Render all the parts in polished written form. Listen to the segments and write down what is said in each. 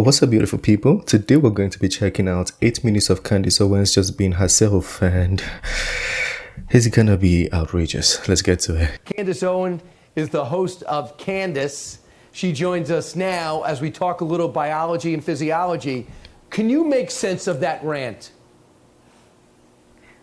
What's up, beautiful people? Today we're going to be checking out 8 minutes of Candace Owens just being herself, and it's gonna be outrageous. Let's get to it. Candace Owens is the host of Candace. She joins us now as we talk a little biology and physiology. Can you make sense of that rant?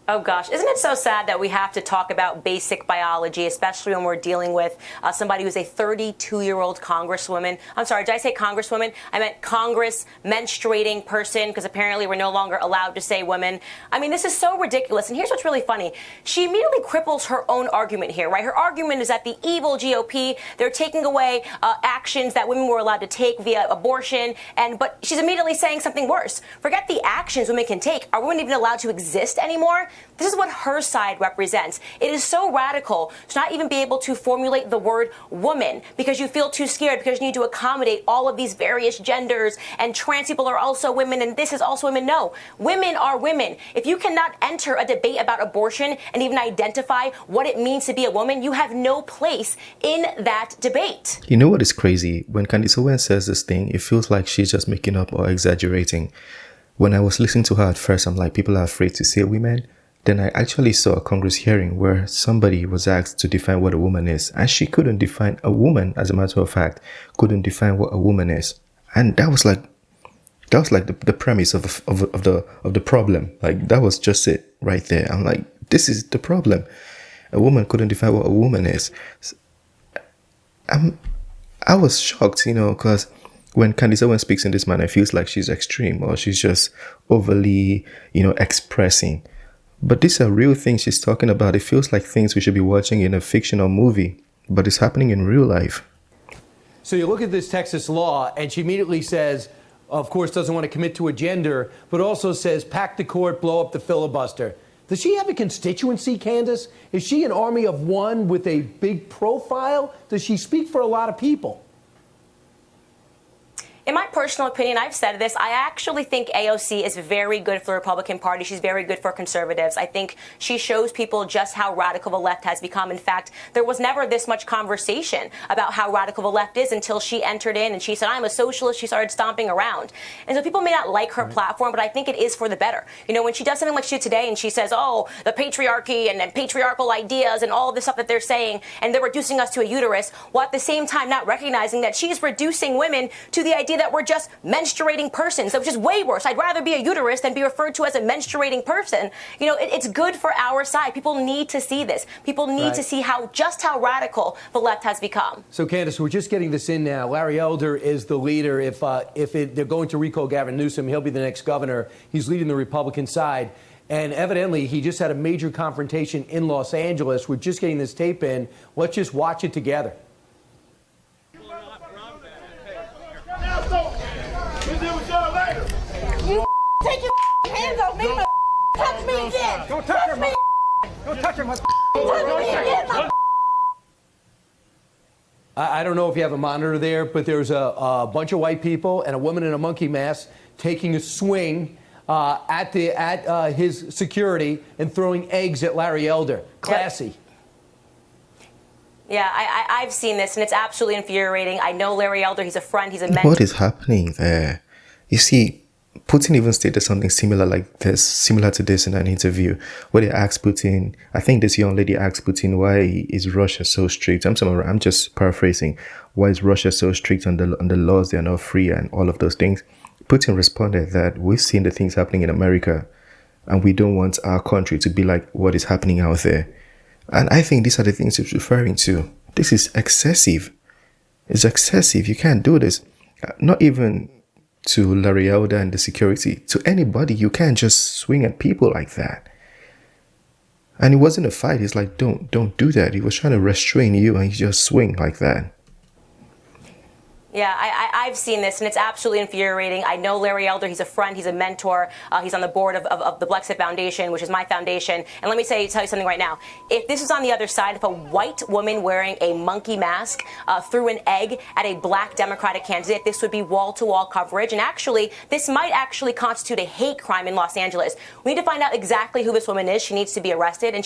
Oh gosh, isn't it so sad that we have to talk about basic biology, especially when we're dealing with somebody who's a 32-year-old congresswoman. I'm sorry, did I say congresswoman? I meant Congress menstruating person, because apparently we're no longer allowed to say women. I mean, this is so ridiculous. And here's what's really funny. She immediately cripples her own argument here, right? Her argument is that the evil GOP, they're taking away actions that women were allowed to take via abortion. But she's immediately saying something worse. Forget the actions women can take. Are women even allowed to exist anymore? This is what her side represents. It is so radical to not even be able to formulate the word woman because you feel too scared, because you need to accommodate all of these various genders, and trans people are also women, and this is also women. No, women are women. If you cannot enter a debate about abortion and even identify what it means to be a woman, you have no place in that debate. You know what is crazy? When Candace Owens says this thing, it feels like she's just making up or exaggerating. When I was listening to her at first, I'm like, people are afraid to say women. Then I actually saw a Congress hearing where somebody was asked to define what a woman is, and she couldn't define a woman. As a matter of fact, couldn't define what a woman is, and that was like the premise of the problem. Like, that was just it right there. I'm like, this is the problem. A woman couldn't define what a woman is. I was shocked, because when Candace Owens speaks in this manner, it feels like she's extreme or she's just overly, expressing. But these are real things she's talking about. It feels like things we should be watching in a fictional movie, but it's happening in real life. So you look at this Texas law, and she immediately says, of course, doesn't want to commit to a gender, but also says, pack the court, blow up the filibuster. Does she have a constituency, Candace? Is she an army of one with a big profile? Does she speak for a lot of people? In my personal opinion, I've said this, I actually think AOC is very good for the Republican Party. She's very good for conservatives. I think she shows people just how radical the left has become. In fact, there was never this much conversation about how radical the left is until she entered in and she said, I'm a socialist. She started stomping around. And so people may not like her platform, but I think it is for the better. When she does something like she did today and she says, oh, the patriarchy and patriarchal ideas and all of the stuff that they're saying, and they're reducing us to a uterus, while at the same time not recognizing that she's reducing women to the idea that we're just menstruating persons, which is way worse. I'd rather be a uterus than be referred to as a menstruating person. It's good for our side. People need to see this. People need to see how radical the left has become. So, Candace, we're just getting this in now. Larry Elder is the leader. If they're going to recall Gavin Newsom, he'll be the next governor. He's leading the Republican side. And evidently, he just had a major confrontation in Los Angeles. We're just getting this tape in. Let's just watch it together. You take your hands off me, touch me again. Don't touch her, me. Don't touch her, touch me again, I don't know if you have a monitor there, but there's a bunch of white people and a woman in a monkey mask taking a swing at his security and throwing eggs at Larry Elder. Classy. Yeah, I've seen this, and it's absolutely infuriating. I know Larry Elder. He's a friend. He's a mentor. What is happening there? You see, Putin even stated something similar to this in an interview where they asked Putin, I think this young lady asked Putin, why is Russia so strict? I'm just paraphrasing. Why is Russia so strict on the laws? They are not free and all of those things. Putin responded that we've seen the things happening in America and we don't want our country to be like what is happening out there. And I think these are the things he's referring to. This is excessive. It's excessive. You can't do this. Not even to Larry Elder and the security. To anybody, you can't just swing at people like that. And it wasn't a fight. He's like, don't do that. He was trying to restrain you and you just swing like that. Yeah, I've seen this, and it's absolutely infuriating. I know Larry Elder. He's a friend. He's a mentor. He's on the board of the Blexit Foundation, which is my foundation. And let me tell you something right now. If this was on the other side, if a white woman wearing a monkey mask threw an egg at a black Democratic candidate, this would be wall-to-wall coverage. And actually, this might actually constitute a hate crime in Los Angeles. We need to find out exactly who this woman is. She needs to be arrested, and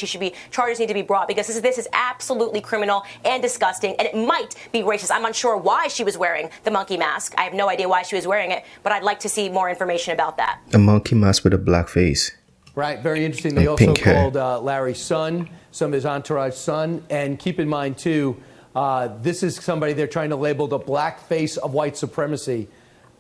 charges need to be brought, because this is absolutely criminal and disgusting, and it might be racist. I'm unsure why she was wearing wearing, the monkey mask. I have no idea why she was wearing it, but I'd like to see more information about that. A monkey mask with a black face. Right, very interesting. They also called Larry's son, some of his entourage son, and keep in mind, too, this is somebody they're trying to label the black face of white supremacy,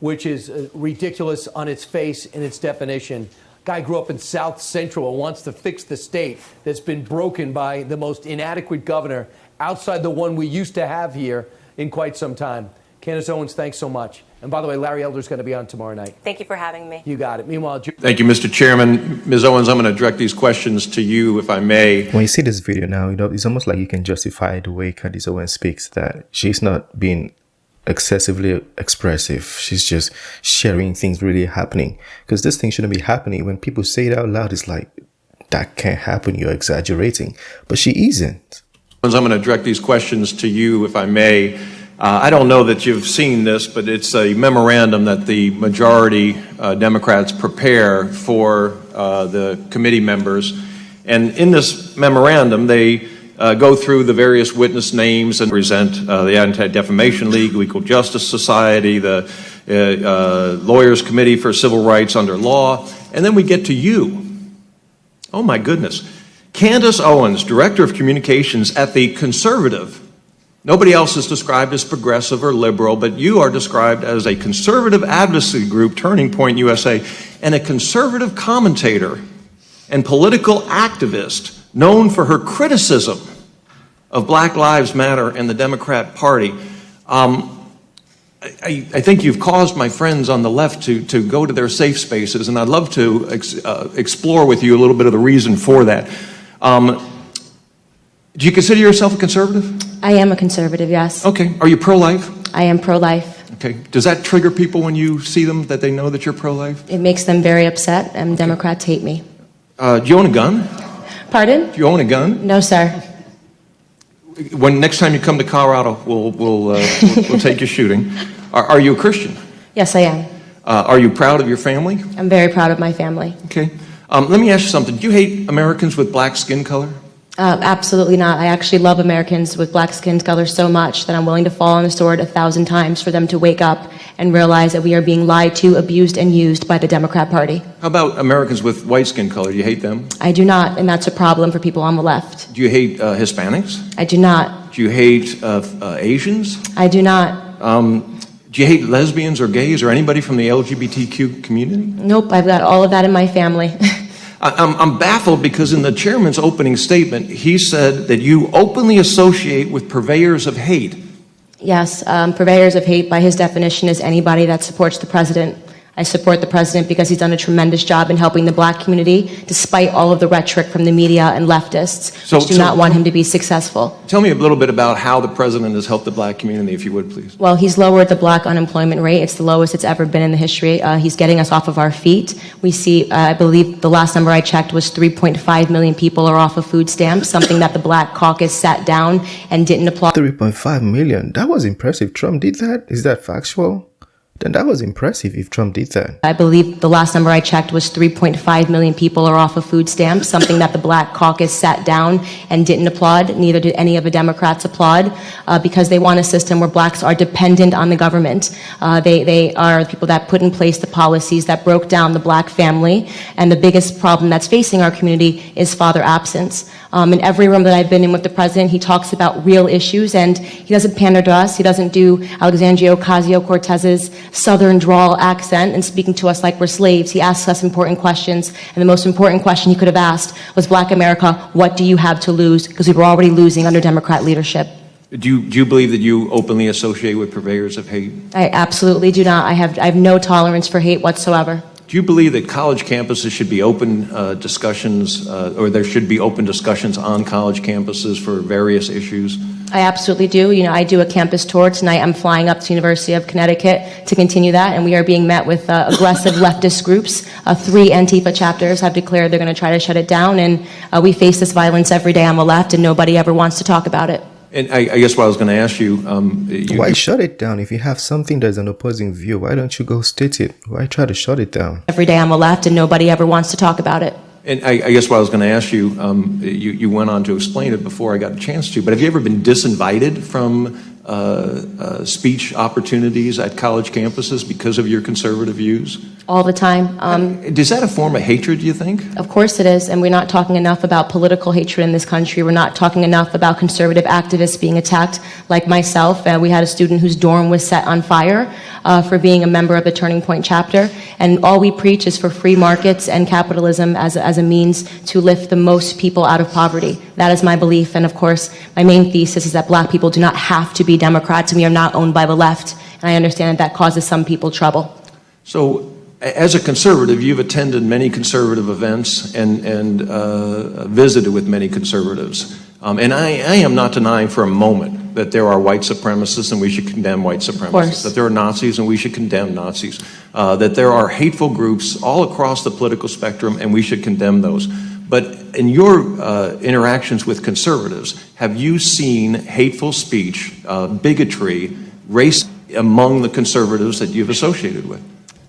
which is ridiculous on its face in its definition. Guy grew up in South Central and wants to fix the state that's been broken by the most inadequate governor outside the one we used to have here in quite some time. Candace Owens, thanks so much. And by the way, Larry Elder's going to be on tomorrow night. Thank you for having me. You got it. Meanwhile, thank you, Mr. Chairman. Ms. Owens, I'm going to direct these questions to you, if I may. When you see this video now, it's almost like you can justify the way Candace Owens speaks, that she's not being excessively expressive. She's just sharing things really happening. Because this thing shouldn't be happening. When people say it out loud, it's like, that can't happen. You're exaggerating. But she isn't. I'm going to direct these questions to you, if I may. I don't know that you've seen this, but it's a memorandum that the majority Democrats prepare for the committee members. And in this memorandum, they go through the various witness names and present the Anti-Defamation League, Equal Justice Society, the Lawyers Committee for Civil Rights Under Law, and then we get to you. Oh my goodness. Candace Owens, Director of Communications at the Conservative. Nobody else is described as progressive or liberal, but you are described as a conservative advocacy group, Turning Point USA, and a conservative commentator and political activist known for her criticism of Black Lives Matter and the Democrat Party. I think you've caused my friends on the left to go to their safe spaces, and I'd love to explore with you a little bit of the reason for that. Do you consider yourself a conservative? I am a conservative, yes. Okay. Are you pro-life? I am pro-life. Okay. Does that trigger people when you see them, that they know that you're pro-life? It makes them very upset, and okay. Democrats hate me. Do you own a gun? Pardon? Do you own a gun? No, sir. When next time you come to Colorado, we'll take you shooting. Are you a Christian? Yes, I am. Are you proud of your family? I'm very proud of my family. Okay. Let me ask you something. Do you hate Americans with black skin color? Absolutely not. I actually love Americans with black skin color so much that I'm willing to fall on the sword 1,000 times for them to wake up and realize that we are being lied to, abused, and used by the Democrat Party. How about Americans with white skin color? Do you hate them? I do not, and that's a problem for people on the left. Do you hate Hispanics? I do not. Do you hate Asians? I do not. Do you hate lesbians or gays or anybody from the LGBTQ community? Nope, I've got all of that in my family. I'm baffled because in the chairman's opening statement, he said that you openly associate with purveyors of hate. Yes, purveyors of hate, by his definition, is anybody that supports the president. I support the president because he's done a tremendous job in helping the black community, despite all of the rhetoric from the media and leftists, which do not want him to be successful. Tell me a little bit about how the president has helped the black community, if you would, please. Well, he's lowered the black unemployment rate. It's the lowest it's ever been in the history. He's getting us off of our feet. We see, I believe the last number I checked was 3.5 million people are off of food stamps, something that the Black Caucus sat down and didn't applaud. 3.5 million. That was impressive. Trump did that? Is that factual? Then that was impressive if Trump did that. I believe the last number I checked was 3.5 million people are off of food stamps, something that the Black Caucus sat down and didn't applaud. Neither did any of the Democrats applaud, because they want a system where blacks are dependent on the government. They are the people that put in place the policies that broke down the black family. And the biggest problem that's facing our community is father absence. In every room that I've been in with the president, he talks about real issues, and he doesn't pander to us. He doesn't do Alexandria Ocasio-Cortez's Southern drawl accent and speaking to us like we're slaves. He asks us important questions, and the most important question he could have asked was, Black America, what do you have to lose? Because we were already losing under Democrat leadership. Do you believe that you openly associate with purveyors of hate? I absolutely do not. I have no tolerance for hate whatsoever. Do you believe that college campuses should be open discussions, or there should be open discussions on college campuses for various issues? I absolutely do. You know, I do a campus tour tonight. I'm flying up to the University of Connecticut to continue that, and we are being met with aggressive leftist groups. 3 Antifa chapters have declared they're going to try to shut it down, and we face this violence every day on the left, and nobody ever wants to talk about it. And I guess what I was going to ask you... why shut it down? If you have something that's an opposing view, why don't you go state it? Why try to shut it down? Every day on the left, and nobody ever wants to talk about it. And I guess what I was going to ask you, you went on to explain it before I got a chance to, but have you ever been disinvited from speech opportunities at college campuses because of your conservative views? All the time. Is that a form of hatred, do you think? Of course it is, and we're not talking enough about political hatred in this country. We're not talking enough about conservative activists being attacked, like myself. We had a student whose dorm was set on fire for being a member of the Turning Point chapter, and all we preach is for free markets and capitalism as a means to lift the most people out of poverty. That is my belief, and of course, my main thesis is that black people do not have to be Democrats, and we are not owned by the left, and I understand that causes some people trouble. So, as a conservative, you've attended many conservative events and visited with many conservatives. And I am not denying for a moment that there are white supremacists and we should condemn white supremacists, that there are Nazis and we should condemn Nazis, that there are hateful groups all across the political spectrum and we should condemn those. But in your interactions with conservatives, have you seen hateful speech, bigotry, race among the conservatives that you've associated with?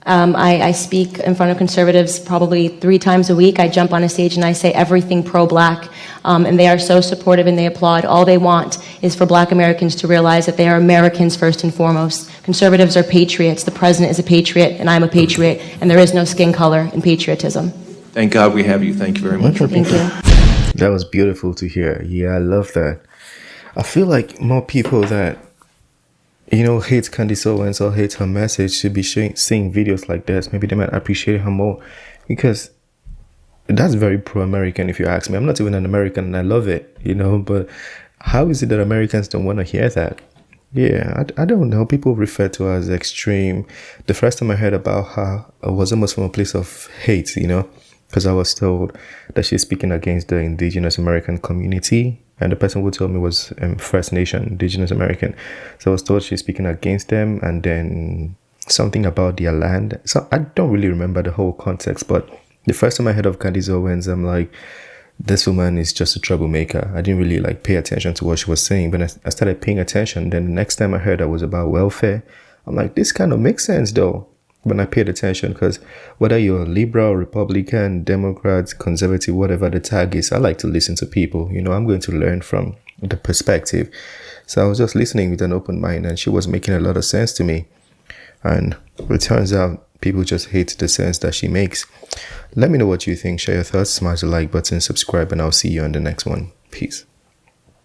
I speak in front of conservatives probably 3 times a week. I jump on a stage and I say everything pro-black, and they are so supportive and they applaud. All they want is for black Americans to realize that they are Americans first and foremost. Conservatives are patriots. The president is a patriot, and I'm a patriot, and there is no skin color in patriotism. Thank God we have you. Thank you very much. Thank you. That was beautiful to hear. Yeah, I love that. I feel like more people that hate Candace Owens or hate her message should be seeing videos like this. Maybe they might appreciate her more, because that's very pro-American if you ask me. I'm not even an American and I love it, but how is it that Americans don't want to hear that? Yeah, I don't know. People refer to her as extreme. The first time I heard about her, I was almost from a place of hate, because I was told that she's speaking against the indigenous American community. And the person who told me was First Nation, Indigenous American. So I was told she's speaking against them, and then something about their land. So I don't really remember the whole context, but the first time I heard of Candace Owens, I'm like, this woman is just a troublemaker. I didn't really pay attention to what she was saying, but I started paying attention. Then the next time I heard that was about welfare, I'm like, this kind of makes sense though. When I paid attention, because whether you're liberal, Republican, Democrat, conservative, whatever the tag is, I like to listen to people. I'm going to learn from the perspective. So I was just listening with an open mind, and she was making a lot of sense to me. And it turns out people just hate the sense that she makes. Let me know what you think. Share your thoughts, smash the like button, subscribe, and I'll see you on the next one. Peace.